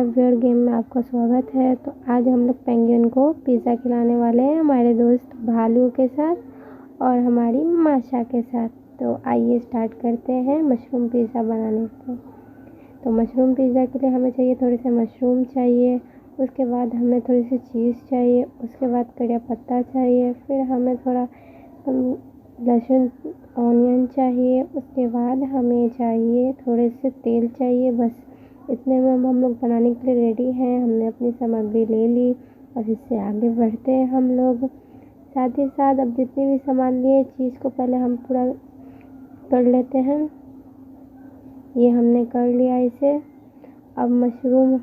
लव्यर game में आपका स्वागत है। तो आज हम लोग पेंगुइन को पिज़्ज़ा खिलाने वाले हैं हमारे दोस्त भालू के साथ और हमारी माशा के साथ। तो आइए स्टार्ट करते हैं मशरूम पिज़्ज़ा बनाने को। तो मशरूम पिज़्ज़ा के लिए हमें चाहिए थोड़े से मशरूम चाहिए, उसके बाद हमें थोड़ी सी चीज़ चाहिए, उसके बाद कड़ी पत्ता चाहिए, फिर हमें थोड़ा लहसुन ऑनियन चाहिए, उसके बाद हमें चाहिए थोड़े से तेल चाहिए। बस इतने में हम लोग बनाने के लिए रेडी हैं। हमने अपनी सामग्री ले ली और इससे आगे बढ़ते हैं हम लोग। साथ ही साथ अब जितने भी सामान लिए चीज़ को पहले हम पूरा कर लेते हैं। ये हमने कर लिया इसे। अब मशरूम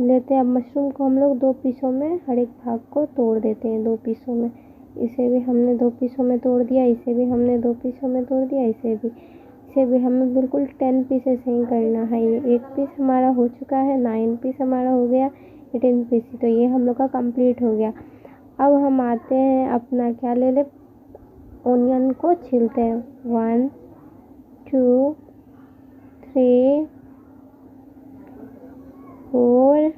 लेते हैं। अब मशरूम को हम लोग 2 पीसों में हर एक भाग को तोड़ देते हैं, 2 पीसों में। इसे भी हमने 2 पीसों में तोड़ दिया, इसे भी हमने 2 पीसों में तोड़ दिया, इसे भी हमें बिल्कुल 10 पीसेस ही करना है। ये 1 पीस हमारा हो चुका है, 9 पीस हमारा हो गया, 18 पीस। तो ये हम लोग का कंप्लीट हो गया। अब हम आते हैं अपना क्या ले ले, ओनियन को छीलते हैं। 1 2 3 4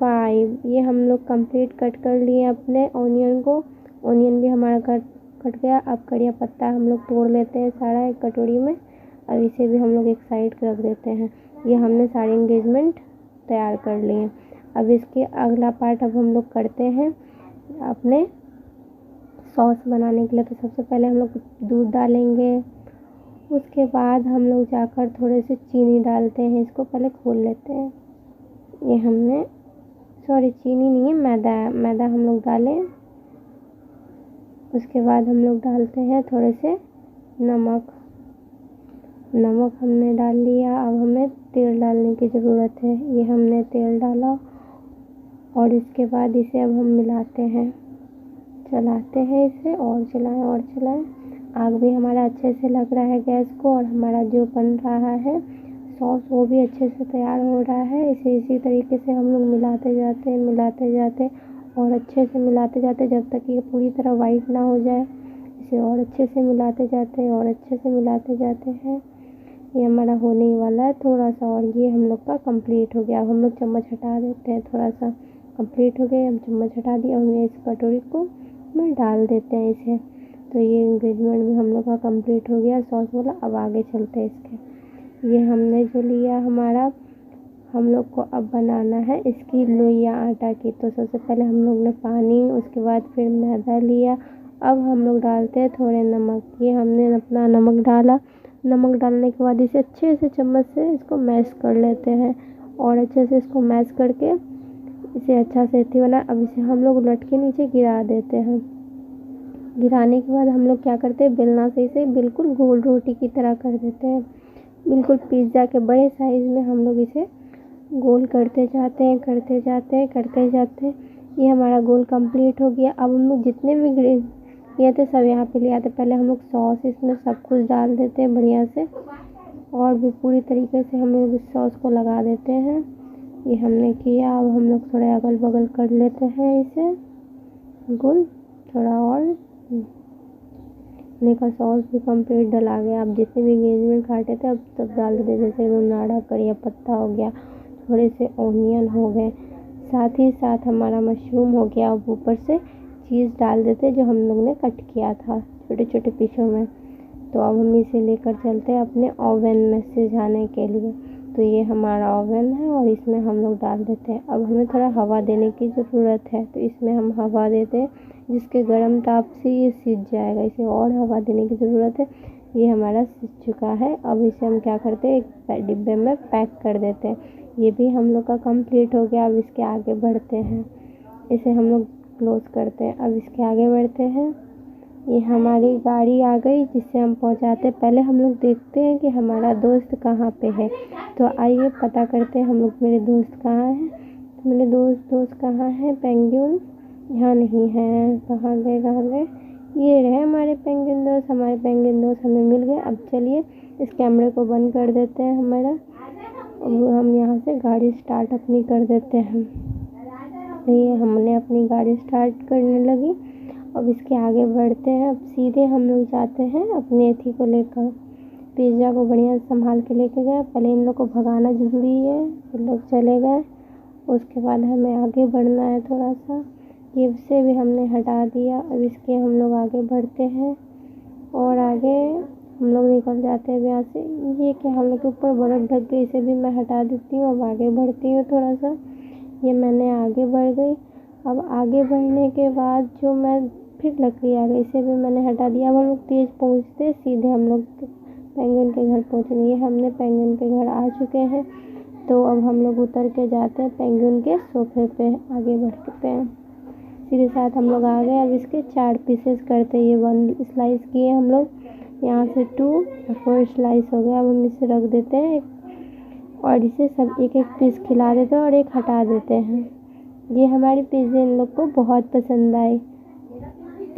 5 ये हम लोग कंप्लीट कट कर लिए अपने ओनियन को। ओनियन भी हमारा कट गया। अब कड़िया पत्ता हम लोग तोड़ लेते हैं सारा एक कटोरी में। अब इसे भी हम लोग एक साइड रख देते हैं। ये हमने सारे इंग्रेडिएंट तैयार कर लिए। अब इसके अगला पार्ट अब हम लोग करते हैं अपने सॉस बनाने के लिए। तो सबसे पहले हम लोग दूध डालेंगे, उसके बाद हम लोग जाकर थोड़े से चीनी डालते हैं। इसको पहले खोल लेते हैं। ये हमने चीनी नहीं है, मैदा हम लोग डालें। उसके बाद हम लोग डालते हैं थोड़े से नमक हमने डाल लिया। अब हमें तेल डालने की ज़रूरत है। ये हमने तेल डाला और इसके बाद इसे अब हम मिलाते हैं, चलाते हैं इसे और चलाएं। आग भी हमारा अच्छे से लग रहा है गैस को और हमारा जो बन रहा है सॉस वो भी अच्छे से तैयार हो रहा है। इसे इसी तरीके से हम लोग मिलाते जाते और अच्छे से मिलाते जाते जब तक ये पूरी तरह वाइट ना हो जाए। इसे और अच्छे से मिलाते जाते हैं। ये हमारा होने ही वाला है थोड़ा सा और ये हम लोग का कंप्लीट हो गया। अब हम लोग चम्मच हटा देते हैं, थोड़ा सा कंप्लीट हो गया। हम चम्मच हटा दिया और इस कटोरी को में डाल देते हैं इसे। तो ये इंग्रेडिएंट भी हम लोग का कंप्लीट हो गया सॉस वाला। अब आगे चलते हैं इसके। ये हमने जो लिया हमारा, हम लोग को अब बनाना है इसकी लोइयाँ आटा की। तो सबसे पहले हम लोग ने पानी, उसके बाद फिर मैदा लिया। अब हम लोग डालते हैं थोड़े नमक। ये हमने अपना नमक डाला। नमक डालने के बाद इसे अच्छे से चम्मच से इसको मैश कर लेते हैं और अच्छे से इसको मैश करके इसे अच्छा से थी बना। अब इसे हम लोग उलट के नीचे गिरा देते हैं। गिराने के बाद हम लोग क्या करते हैं, बेलना से इसे बिल्कुल गोल रोटी की तरह कर देते हैं। बिल्कुल पिज़्ज़ा के बड़े साइज़ में हम लोग इसे गोल करते जाते हैं। ये हमारा गोल कंप्लीट हो गया। अब हम लोग जितने भी ये थे सब यहाँ पे ले आते। पहले हम लोग सॉस इसमें सब कुछ डाल देते हैं बढ़िया से और भी पूरी तरीके से हम लोग इस सॉस को लगा देते हैं। ये हमने किया। अब हम लोग थोड़ा अगल बगल कर लेते हैं इसे गोल थोड़ा और। का सॉस भी कंप्लीट डला गया। अब जितने भी इंग्रेडिएंट काटे थे अब सब डाल देते, जैसे नाड़ा कड़िया पत्ता हो गया, थोड़े से ऑनियन हो गए, साथ ही साथ हमारा मशरूम हो गया। अब ऊपर से चीज़ डाल देते जो हम लोग ने कट किया था छोटे छोटे पीसों में। तो अब हम इसे लेकर चलते हैं अपने ओवन में सिझाने के लिए। तो ये हमारा ओवन है और इसमें हम लोग डाल देते हैं। अब हमें थोड़ा हवा देने की ज़रूरत है, तो इसमें हम हवा देते हैं जिसके गर्म ताप से ये सिझ जाएगा। इसे और हवा देने की ज़रूरत है। ये हमारा सिझ चुका है। अब इसे हम क्या करते हैं, एक डिब्बे में पैक कर देते हैं। ये भी हम लोग का कंप्लीट हो गया। अब इसके आगे बढ़ते हैं, इसे हम लोग क्लोज करते हैं। अब इसके आगे बढ़ते हैं। ये हमारी गाड़ी आ गई जिससे हम पहुंचाते हैं। पहले हम लोग देखते हैं कि हमारा दोस्त कहाँ पे है। तो आइए पता करते हैं हम लोग, मेरे दोस्त कहाँ है। तो मेरे दोस्त कहाँ है, पेंगुइन यहाँ नहीं है। कहाँ गए, ये रहे हमारे पेंगुइन दोस्त। हमें मिल गए। अब चलिए इस कैमरे को बंद कर देते हैं हमारा। हम यहाँ से गाड़ी स्टार्ट अपनी कर देते हैं। तो ये हमने अपनी गाड़ी स्टार्ट करने लगी। अब इसके आगे बढ़ते हैं। अब सीधे हम लोग जाते हैं अपने एथी को लेकर, पिज़्ज़ा को बढ़िया से संभाल के लेके गए। पहले इन लोग को भगाना ज़रूरी है। ये लोग चले गए। उसके बाद हमें आगे बढ़ना है थोड़ा सा। ये इसे भी हमने हटा दिया। अब इसके हम लोग आगे बढ़ते हैं और आगे हम लोग निकल जाते हैं यहाँ से। ये क्या हम लोग के ऊपर बर्फ़ ढक गई, इसे भी मैं हटा देती हूँ। अब आगे बढ़ती हूँ थोड़ा सा। ये मैंने आगे बढ़ गई। अब आगे बढ़ने के बाद जो मैं फिर लकड़ी आ गई, इसे भी मैंने हटा दिया। अब हम लोग तेज़ पहुँचते सीधे हम लोग पेंगुइन के घर पहुँचेंगे। हमने पेंगुइन के घर आ चुके हैं। तो अब हम लोग उतर के जाते हैं पेंगुइन के सोफे पे, आगे बढ़ते हैं। सीधे साथ हम लोग आ गए। अब इसके 4 पीसेस करते हैं। ये 1 स्लाइस किए हम लोग, यहाँ से 2 और 4 स्लाइस हो गया। अब हम इसे रख देते हैं और इसे सब एक एक पीस खिला देते हैं और एक हटा देते हैं। ये हमारी पिज़्ज़ा इन लोग को बहुत पसंद आई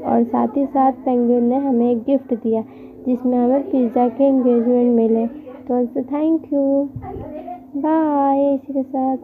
और साथ ही साथ पेंगुइन ने हमें एक गिफ्ट दिया जिसमें हमें पिज़्ज़ा के एंगेजमेंट मिले। तो थैंक यू, बाय। इसी के साथ